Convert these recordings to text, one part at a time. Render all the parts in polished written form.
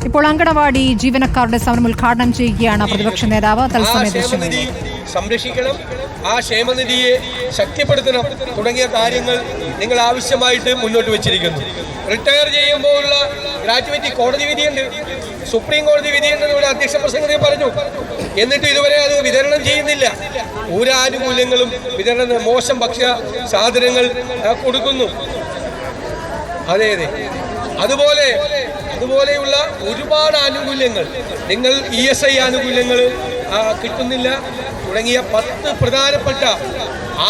ഇപ്പോൾ അങ്കണവാടി ജീവനക്കാരുടെ സമരം ഉദ്ഘാടനം ചെയ്യുകയാണ് പ്രതിപക്ഷ നേതാവ്. സംരക്ഷിക്കണം, ആ ക്ഷേമനിധിയെ ശക്തിപ്പെടുത്തണം തുടങ്ങിയ കാര്യങ്ങൾ നിങ്ങൾ ആവശ്യമായിട്ട് മുന്നോട്ട് വെച്ചിരിക്കുന്നു. റിട്ടയർ ചെയ്യുമ്പോഴുള്ള ഗ്രാറ്റുവിറ്റി കോടതി വിധിയുണ്ട്, സുപ്രീം കോടതി വിധിയുണ്ടെന്ന് ഇവിടെ അധ്യക്ഷ പ്രസംഗത്തിൽ പറഞ്ഞു. എന്നിട്ട് ഇതുവരെ അത് വിതരണം ചെയ്യുന്നില്ല. ഒരു ആനുകൂല്യങ്ങളും വിതരണം, മോശം ഭക്ഷ്യ സാധനങ്ങൾ കൊടുക്കുന്നു. അതെ അതെ, അതുപോലെയുള്ള ഒരുപാട് ആനുകൂല്യങ്ങൾ, നിങ്ങൾ ESI ആനുകൂല്യങ്ങൾ കിട്ടുന്നില്ല തുടങ്ങിയ 10 പ്രധാനപ്പെട്ട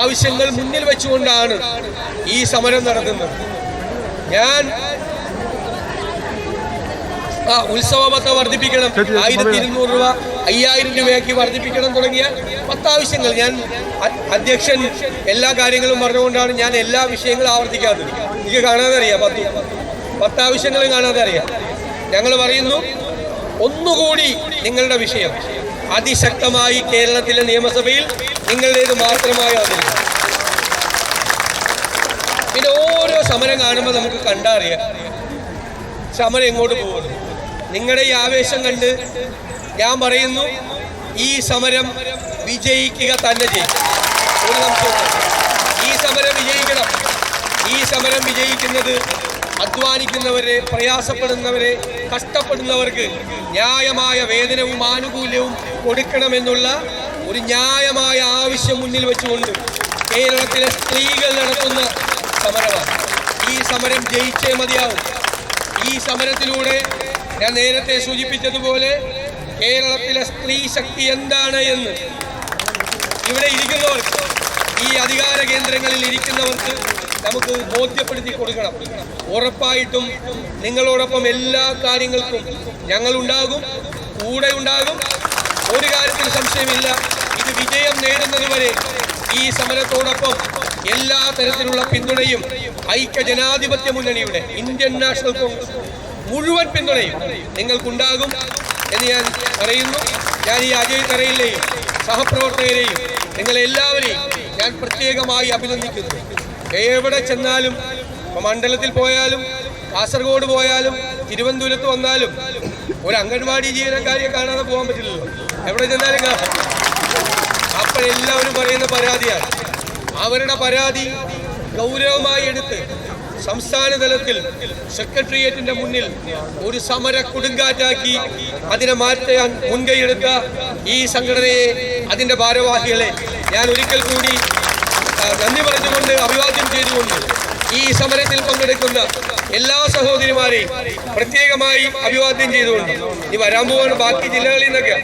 ആവശ്യങ്ങൾ മുന്നിൽ വെച്ചുകൊണ്ടാണ് ഈ സമരം നടത്തുന്നത്. ഞാൻ ഉത്സവമൊക്കെ വർദ്ധിപ്പിക്കണം, 1200 രൂപ 5000 രൂപയാക്കി വർദ്ധിപ്പിക്കണം തുടങ്ങിയ 10 ആവശ്യങ്ങൾ. ഞാൻ അധ്യക്ഷൻ എല്ലാ കാര്യങ്ങളും പറഞ്ഞുകൊണ്ടാണ് ഞാൻ എല്ലാ വിഷയങ്ങളും ആവർത്തിക്കാത്തത്. എനിക്ക് കാണാതെ അറിയാം, 10 ആവശ്യങ്ങളും കാണാതെ അറിയാം. ഞങ്ങൾ പറയുന്നു, ഒന്നുകൂടി നിങ്ങളുടെ വിഷയം അതിശക്തമായി കേരളത്തിലെ നിയമസഭയിൽ നിങ്ങളുടേത് മാത്രമായി അവതരിക്കും. പിന്നെ ഓരോ സമരം കാണുമ്പോൾ നമുക്ക് കണ്ടറിയാം സമരം എങ്ങോട്ട് പോകുന്നു. നിങ്ങളുടെ ഈ ആവേശം കണ്ട് ഞാൻ പറയുന്നു, ഈ സമരം വിജയിക്കുക തന്നെ ചെയ്യും. ഒരു സംശയവും, ഈ സമരം വിജയിക്കണം. ഈ സമരം വിജയിക്കുന്നത് അധ്വാനിക്കുന്നവരെ, പ്രയാസപ്പെടുന്നവരെ, കഷ്ടപ്പെടുന്നവർക്ക് ന്യായമായ വേതനവും ആനുകൂല്യവും കൊടുക്കണമെന്നുള്ള ഒരു ന്യായമായ ആവശ്യം മുന്നിൽ വെച്ചുകൊണ്ട് കേരളത്തിലെ സ്ത്രീകൾ നടത്തുന്ന സമരമാണ്. ഈ സമരം ജയിച്ചേ മതിയാവും. ഈ സമരത്തിലൂടെ ഞാൻ നേരത്തെ സൂചിപ്പിച്ചതുപോലെ കേരളത്തിലെ സ്ത്രീ ശക്തി എന്താണ് എന്ന് ഇവിടെ ഇരിക്കുന്നവർക്ക്, ഈ അധികാര കേന്ദ്രങ്ങളിൽ ഇരിക്കുന്നവർക്ക് നമുക്ക് ബോധ്യപ്പെടുത്തി കൊടുക്കണം. ഉറപ്പായിട്ടും നിങ്ങളോടൊപ്പം എല്ലാ കാര്യങ്ങൾക്കും ഞങ്ങളുണ്ടാകും, കൂടെ ഉണ്ടാകും. ഒരു കാര്യത്തിൽ സംശയമില്ല. ഇത് വിജയം നേടുന്നതുവരെ ഈ സമരത്തോടൊപ്പം എല്ലാ തരത്തിലുള്ള പിന്തുണയും ഐക്യ ജനാധിപത്യ മുന്നണിയുടെ, ഇന്ത്യൻ നാഷണൽ കോൺഗ്രസ് മുഴുവൻ പിന്തുണയും നിങ്ങൾക്കുണ്ടാകും എന്ന് ഞാൻ പറയുന്നു. ഞാൻ ഈ അജയ് തറയിലെയും സഹപ്രവർത്തകരെയും നിങ്ങളെല്ലാവരെയും ഞാൻ പ്രത്യേകമായി അഭിനന്ദിക്കുന്നു. എവിടെ ചെന്നാലും, മണ്ഡലത്തിൽ പോയാലും, കാസർഗോഡ് പോയാലും, തിരുവനന്തപുരത്ത് വന്നാലും ഒരു അംഗൻവാടി ജീവനക്കാരിയെ കാണാതെ പോകാൻ പറ്റില്ലല്ലോ. എവിടെ ചെന്നാലും കാണാം. അപ്പോഴെല്ലാവരും പറയുന്ന പരാതിയാണ്. അവരുടെ പരാതി ഗൗരവമായി എടുത്ത് സംസ്ഥാന തലത്തിൽ സെക്രട്ടേറിയറ്റിന്റെ മുന്നിൽ ഒരു സമര കൊടുങ്കാറ്റാക്കി അതിനെ മാറ്റാൻ മുൻകൈയെടുത്ത ഈ സംഘടനയെ, അതിന്റെ ഭാരവാഹികളെ ഞാൻ ഒരിക്കൽ കൂടി നന്ദി പറഞ്ഞുകൊണ്ട്, അഭിവാദ്യം ചെയ്തുകൊണ്ട് ഈ സമരത്തിൽ പങ്കെടുക്കുന്ന എല്ലാ സഹോദരിമാരെയും പ്രത്യേകമായി അഭിവാദ്യം ചെയ്തുകൊണ്ട് ഈ വരാൻ പോകുന്ന ബാക്കി ജില്ലകളിൽ നിന്നൊക്കെ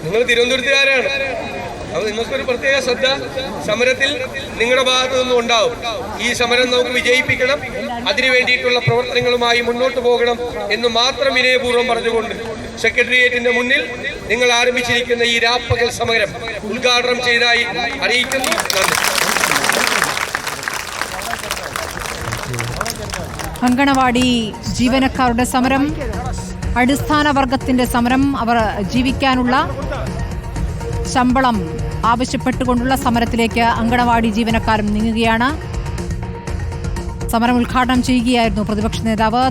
നിങ്ങൾ തിരുവനന്തപുരത്തുകാരാണ്. അപ്പോൾ നിങ്ങൾക്കൊരു പ്രത്യേക ശ്രദ്ധ സമരത്തിൽ നിങ്ങളുടെ ഭാഗത്തു നിന്നും ഉണ്ടാവും. ഈ സമരം നമുക്ക് വിജയിപ്പിക്കണം, അതിനു വേണ്ടിയിട്ടുള്ള പ്രവർത്തനങ്ങളുമായി മുന്നോട്ട് പോകണം എന്ന് മാത്രം വിനയപൂർവ്വം പറഞ്ഞുകൊണ്ട് സെക്രട്ടേറിയറ്റിന്റെ മുന്നിൽ നിങ്ങൾ ആരംഭിച്ചിരിക്കുന്ന ഈ രാപ്പകൽ സമരം ഉദ്ഘാടനം ചെയ്തതായി അറിയിക്കുന്നു. നന്ദി. അങ്കണവാടി ജീവനക്കാരുടെ സമരം, അടിസ്ഥാന വർഗത്തിന്റെ സമരം, അവർ ജീവിക്കാനുള്ള ശമ്പളം ആവശ്യപ്പെട്ടുകൊണ്ടുള്ള സമരത്തിലേക്ക് അങ്കണവാടി ജീവനക്കാരും നീങ്ങുകയാണ്. സമരം ഉദ്ഘാടനം ചെയ്യുകയായിരുന്നു പ്രതിപക്ഷ നേതാവ്.